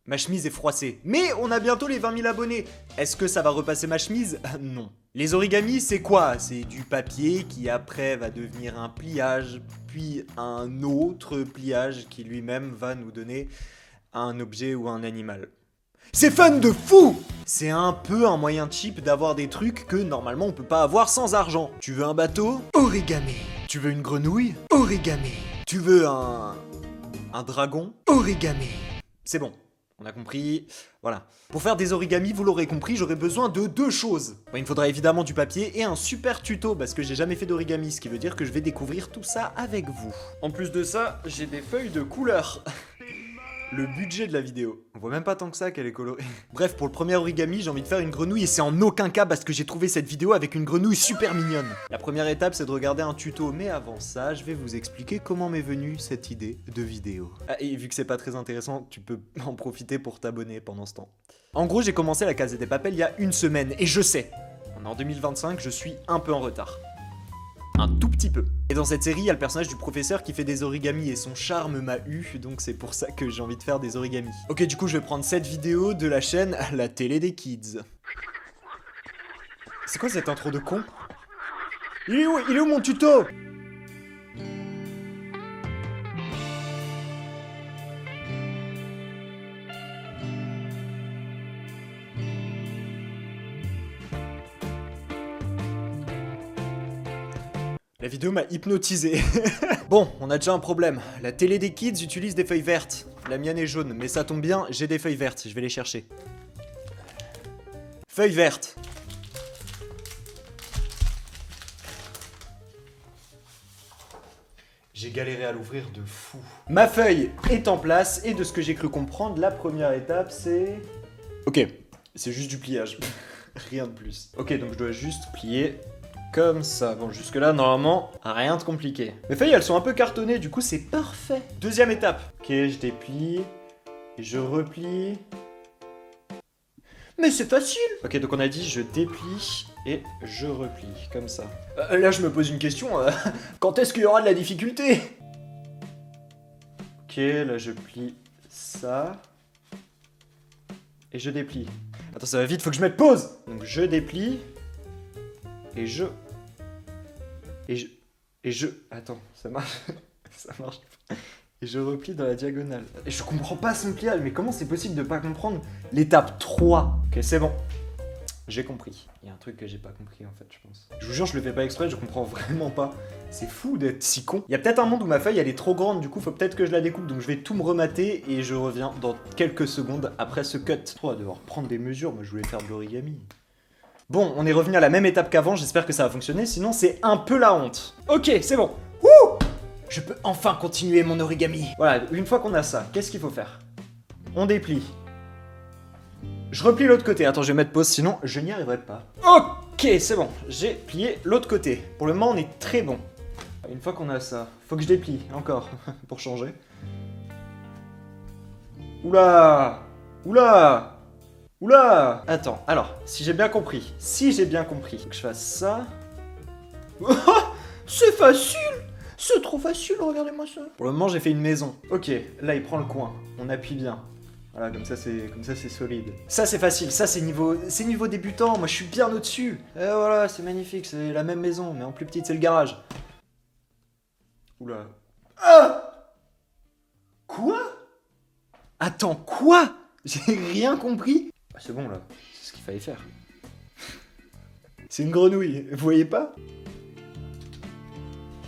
Ma chemise est froissée. Mais on a bientôt les 20 000 abonnés. Est-ce que ça va repasser ma chemise? Non. Les origamis, c'est quoi? C'est du papier qui après va devenir un pliage, puis un autre pliage qui lui-même va nous donner un objet ou un animal. C'est fun de fou! C'est un peu un moyen cheap d'avoir des trucs que normalement on peut pas avoir sans argent. Tu veux un bateau? Origami. Tu veux une grenouille? Origami. Tu veux un dragon? Origami. C'est bon. On a compris, voilà. Pour faire des origamis, vous l'aurez compris, j'aurai besoin de deux choses. Bon, il me faudra évidemment du papier et un super tuto, parce que j'ai jamais fait d'origami, ce qui veut dire que je vais découvrir tout ça avec vous. En plus de ça, j'ai des feuilles de couleur. Le budget de la vidéo. On voit même pas tant que ça qu'elle est colorée. Bref, pour le premier origami, j'ai envie de faire une grenouille et c'est en aucun cas parce que j'ai trouvé cette vidéo avec une grenouille super mignonne. La première étape, c'est de regarder un tuto, mais avant ça, je vais vous expliquer comment m'est venue cette idée de vidéo. Ah, et vu que c'est pas très intéressant, tu peux en profiter pour t'abonner pendant ce temps. En gros, j'ai commencé la Casa de Papel il y a une semaine et je sais, on est en 2025, je suis un peu en retard. Un tout petit peu. Et dans cette série, il y a le personnage du professeur qui fait des origamis et son charme m'a eu, donc c'est pour ça que j'ai envie de faire des origamis. Ok, du coup, je vais prendre cette vidéo de la chaîne La Télé des Kids. C'est quoi cette intro de con? Il est où mon tuto? La vidéo m'a hypnotisé. Bon, on a déjà un problème. La télé des kids utilise des feuilles vertes. La mienne est jaune, mais ça tombe bien, j'ai des feuilles vertes. Je vais les chercher. Feuilles vertes. J'ai galéré à l'ouvrir de fou. Ma feuille est en place, et de ce que j'ai cru comprendre, la première étape, c'est... Ok, c'est juste du pliage. Rien de plus. Ok, donc je dois juste plier... comme ça. Bon, jusque-là, normalement, rien de compliqué. Mes feuilles, elles sont un peu cartonnées, du coup, c'est parfait. Deuxième étape. Ok, je déplie. Et je replie. Mais c'est facile! Ok, donc on a dit je déplie et je replie, comme ça. Là, je me pose une question. Quand est-ce qu'il y aura de la difficulté? Ok, là, je plie ça. Et je déplie. Attends, ça va vite, faut que je mette pause! Donc, je déplie. Et je... Attends, ça marche. Ça marche. Et je replie dans la diagonale. Et je comprends pas ce pliage, mais comment c'est possible de pas comprendre l'étape 3? Ok, c'est bon. J'ai compris. Il y a un truc que j'ai pas compris en fait, je pense. Je vous jure, je le fais pas exprès, je comprends vraiment pas. C'est fou d'être si con. Il y a peut-être un monde où ma feuille elle est trop grande, du coup faut peut-être que je la découpe, donc je vais tout me remater et je reviens dans quelques secondes après ce cut. Trop à devoir prendre des mesures, moi je voulais faire de l'origami. Bon, on est revenu à la même étape qu'avant, j'espère que ça va fonctionner, sinon c'est un peu la honte. Ok, c'est bon. Wouh! Je peux enfin continuer mon origami. Voilà, une fois qu'on a ça, qu'est-ce qu'il faut faire? On déplie. Je replie l'autre côté. Attends, je vais mettre pause, sinon je n'y arriverai pas. Ok, c'est bon. J'ai plié l'autre côté. Pour le moment, on est très bon. Une fois qu'on a ça, faut que je déplie, encore, pour changer. Oula! Oula! Oula! Attends, alors, si j'ai bien compris, faut que je fasse ça. C'est facile! C'est trop facile, regardez-moi ça. Pour le moment, j'ai fait une maison. Ok, là, il prend le coin. On appuie bien. Voilà, comme ça, c'est solide. Ça, c'est facile. Ça, c'est niveau débutant. Moi, je suis bien au-dessus. Et voilà, c'est magnifique. C'est la même maison, mais en plus petite, c'est le garage. Oula. Ah! Quoi? Attends, quoi? J'ai rien compris. Ah, c'est bon, là. C'est ce qu'il fallait faire. C'est une grenouille. Vous voyez pas?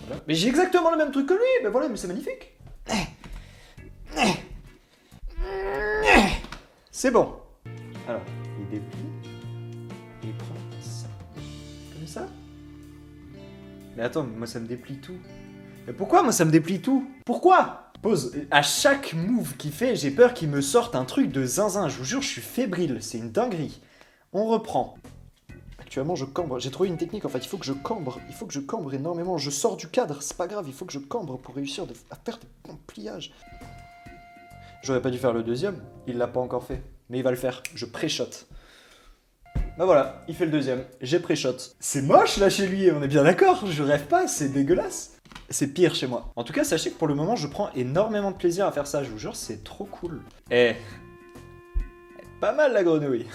Voilà. Mais j'ai exactement le même truc que lui. Ben voilà, mais c'est magnifique. C'est bon. Alors, il déplie. Et il prend ça. Comme ça. Mais attends, moi ça me déplie tout. Mais pourquoi moi ça me déplie tout? Pourquoi? Pause. À chaque move qu'il fait, j'ai peur qu'il me sorte un truc de zinzin. Je vous jure, je suis fébrile. C'est une dinguerie. On reprend. Actuellement, je cambre. J'ai trouvé une technique en fait. Il faut que je cambre. Il faut que je cambre énormément. Je sors du cadre. C'est pas grave. Il faut que je cambre pour réussir à faire des bons pliages. J'aurais pas dû faire le deuxième. Il l'a pas encore fait. Mais il va le faire. Je pré-shot. Bah voilà, il fait le deuxième. J'ai pré-shot. C'est moche là chez lui, on est bien d'accord. Je rêve pas, c'est dégueulasse. C'est pire chez moi. En tout cas, sachez que pour le moment, je prends énormément de plaisir à faire ça. Je vous jure, c'est trop cool. Eh, Pas mal la grenouille.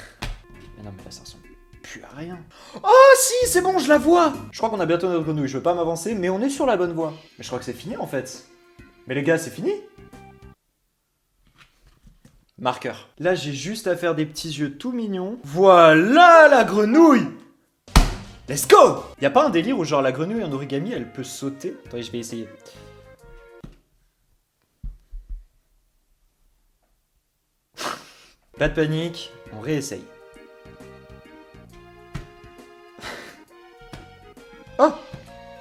Mais non mais là ça ressemble plus à rien. Oh si, c'est bon, je la vois. Je crois qu'on a bientôt notre grenouille, je veux pas m'avancer, mais on est sur la bonne voie. Mais je crois que c'est fini en fait. Mais les gars, c'est fini? Marqueur. Là, j'ai juste à faire des petits yeux tout mignons. Voilà la grenouille! Let's go! Y a pas un délire où genre la grenouille en origami, elle peut sauter? Attendez, je vais essayer. Pas de panique, on réessaye. Oh!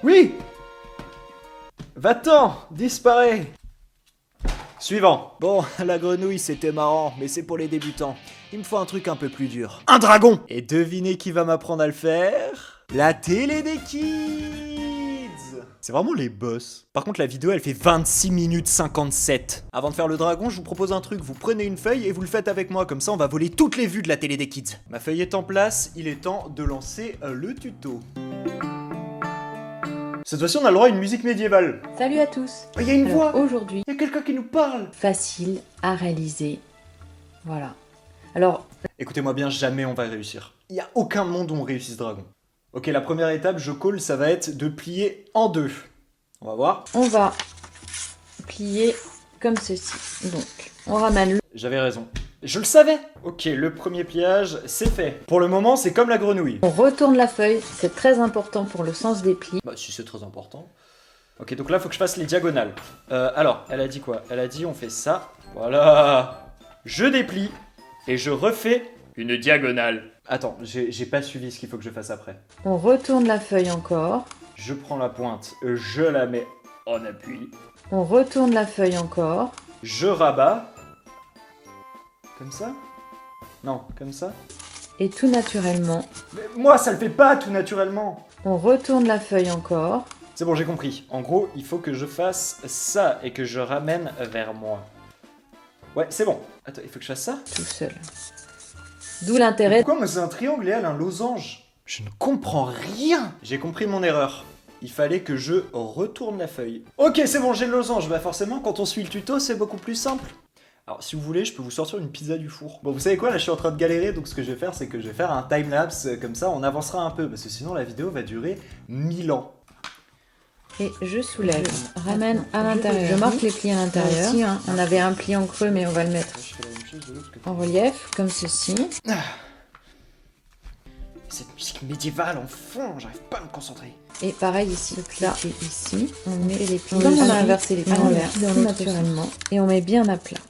Oui! Va-t'en! Disparaît! Suivant. Bon, la grenouille c'était marrant, mais c'est pour les débutants. Il me faut un truc un peu plus dur. Un dragon! Et devinez qui va m'apprendre à le faire? La télé des kids! C'est vraiment les boss. Par contre, la vidéo elle fait 26 minutes 57. Avant de faire le dragon, je vous propose un truc. Vous prenez une feuille et vous le faites avec moi. Comme ça, on va voler toutes les vues de la télé des kids. Ma feuille est en place, il est temps de lancer le tuto. Cette fois-ci, on a le droit à une musique médiévale. Salut à tous. Il y a une voix. Aujourd'hui, Il y a quelqu'un qui nous parle. facile à réaliser. Voilà. Alors, Écoutez-moi bien, jamais on va réussir. Il n'y a aucun monde où on réussit ce dragon. Ok, la première étape, je colle, ça va être de plier en deux. On va voir. on va plier comme ceci. Donc, on ramène le... J'avais raison. Je le savais. Ok, le premier pliage, c'est fait. Pour le moment, c'est comme la grenouille. On retourne la feuille, c'est très important pour le sens des plis. Bah, si c'est très important. Ok, donc là, il faut que je fasse les diagonales. Alors, elle a dit quoi? Elle a dit on fait ça. Voilà. Je déplie et je refais une diagonale. Attends, j'ai pas suivi ce qu'il faut que je fasse après. On retourne la feuille encore. Je prends la pointe, je la mets en appui. On retourne la feuille encore. Je rabats. Comme ça? Non, comme ça? Et tout naturellement, Mais moi, ça le fait pas tout naturellement. on retourne la feuille encore. C'est bon, j'ai compris. En gros, il faut que je fasse ça et que je ramène vers moi. Ouais, c'est bon. Attends, il faut que je fasse ça? Tout seul. D'où l'intérêt. Pourquoi moi c'est un triangle et elle un losange? Je ne comprends rien. J'ai compris mon erreur. Il fallait que je retourne la feuille. Ok, c'est bon, j'ai le losange. Bah forcément, quand on suit le tuto, c'est beaucoup plus simple. Alors, si vous voulez, je peux vous sortir une pizza du four. Bon, vous savez quoi, là, je suis en train de galérer, donc ce que je vais faire, c'est que je vais faire un time-lapse, comme ça, on avancera un peu, parce que sinon, la vidéo va durer 1000 ans. Et je soulève. Je ramène à l'intérieur. Je marque les plis à l'intérieur. Ici, hein, on avait un pli en creux, mais on va le mettre Je fais la même chose de l'autre côté. en relief, comme ceci. Cette musique médiévale en fond, j'arrive pas à me concentrer. Et pareil ici, là et ici, on met les plis. Comme on a inversé les plis en l'air, tout naturellement. Et on met bien à plat.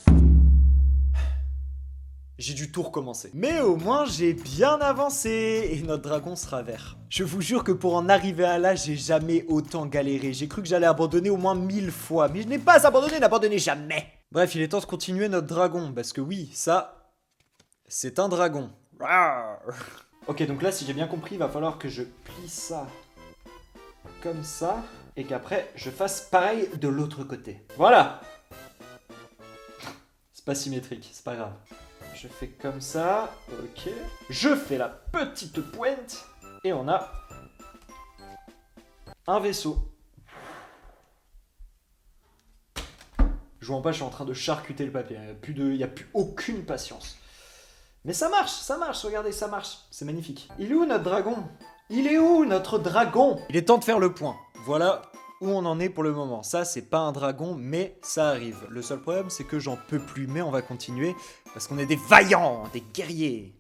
J'ai dû tout recommencer. Mais au moins, j'ai bien avancé et notre dragon sera vert. Je vous jure que pour en arriver à là, j'ai jamais autant galéré. J'ai cru que j'allais abandonner au moins 1000 fois. Mais je n'ai pas abandonné, n'abandonnez jamais. Bref, il est temps de continuer notre dragon. Parce que oui, ça, c'est un dragon. Rawr. Ok, donc là, si j'ai bien compris, il va falloir que je plie ça comme ça. Et qu'après, je fasse pareil de l'autre côté. Voilà. C'est pas symétrique, c'est pas grave. Je fais comme ça, ok. Je fais la petite pointe et on a un vaisseau. Je vois pas, je suis en train de charcuter le papier. Il n'y a plus aucune patience. Mais ça marche, regardez, ça marche. C'est magnifique. Il est où notre dragon? Il est où notre dragon? Il est temps de faire le point. Voilà où on en est pour le moment. Ça, c'est pas un dragon, mais ça arrive. Le seul problème, c'est que j'en peux plus, mais on va continuer, parce qu'on est des vaillants, des guerriers.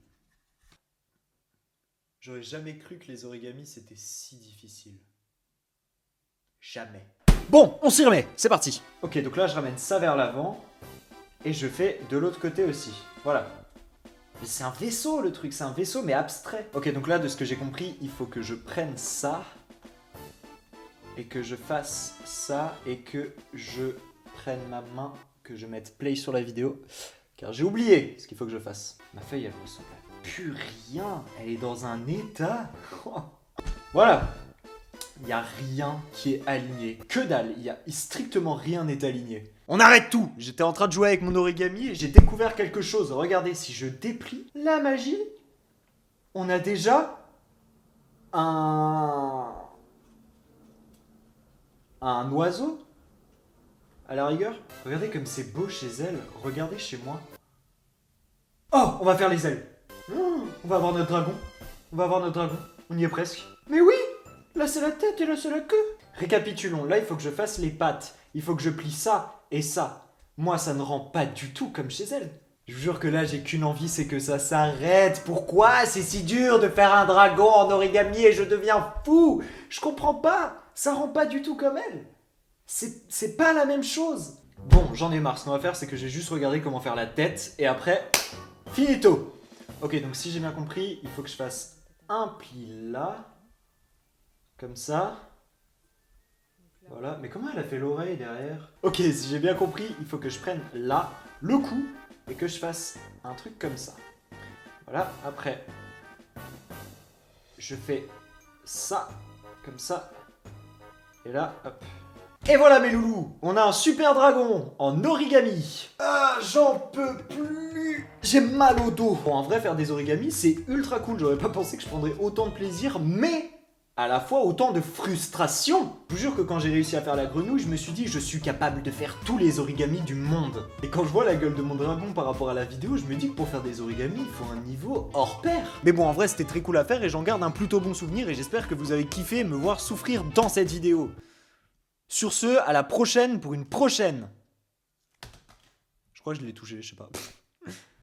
J'aurais jamais cru que les origamis, c'était si difficile. Jamais. Bon, on s'y remet, c'est parti. Ok, donc là, je ramène ça vers l'avant, et je fais de l'autre côté aussi. Voilà. Mais c'est un vaisseau, le truc, c'est un vaisseau, mais abstrait. Ok, donc là, de ce que j'ai compris, il faut que je prenne ça, et que je fasse ça, et que je prenne ma main, que je mette play sur la vidéo, car j'ai oublié ce qu'il faut que je fasse. Ma feuille, elle ressemble à plus rien, elle est dans un état. Voilà. Il n'y a rien qui est aligné, que dalle, strictement rien n'est aligné. On arrête tout. J'étais en train de jouer avec mon origami et j'ai découvert quelque chose. Regardez, si je déplie la magie, on a déjà un oiseau, à la rigueur. Regardez comme c'est beau chez elle, regardez chez moi. Oh, on va faire les ailes. On va avoir notre dragon. On va avoir notre dragon. On y est presque. Mais oui, là c'est la tête et là c'est la queue. Récapitulons, là il faut que je fasse les pattes. Il faut que je plie ça et ça. Moi ça ne rend pas du tout comme chez elle. Je vous jure que là j'ai qu'une envie, c'est que ça s'arrête. Pourquoi c'est si dur de faire un dragon en origami et je deviens fou? Je comprends pas. Ça rend pas du tout comme elle. C'est pas la même chose. Bon, j'en ai marre. Ce qu'on va faire, c'est que je vais juste regarder comment faire la tête et après, finito. Ok, donc si j'ai bien compris, il faut que je fasse un pli là, comme ça. Voilà, mais comment elle a fait l'oreille derrière? Ok, si j'ai bien compris, il faut que je prenne là, le cou, et que je fasse un truc comme ça. Voilà, après, je fais ça, comme ça, et là, hop. Et voilà mes loulous, on a un super dragon en origami. Ah, j'en peux plus. J'ai mal au dos. Bon, en vrai, faire des origamis, c'est ultra cool. J'aurais pas pensé que je prendrais autant de plaisir, mais à la fois autant de frustration. Je vous jure que quand j'ai réussi à faire la grenouille, je me suis dit je suis capable de faire tous les origamis du monde. Et quand je vois la gueule de mon dragon par rapport à la vidéo, je me dis que pour faire des origamis, il faut un niveau hors pair. Mais bon, en vrai, c'était très cool à faire et j'en garde un plutôt bon souvenir et j'espère que vous avez kiffé me voir souffrir dans cette vidéo. Sur ce, à la prochaine pour une prochaine. Je crois que je l'ai touché, je sais pas.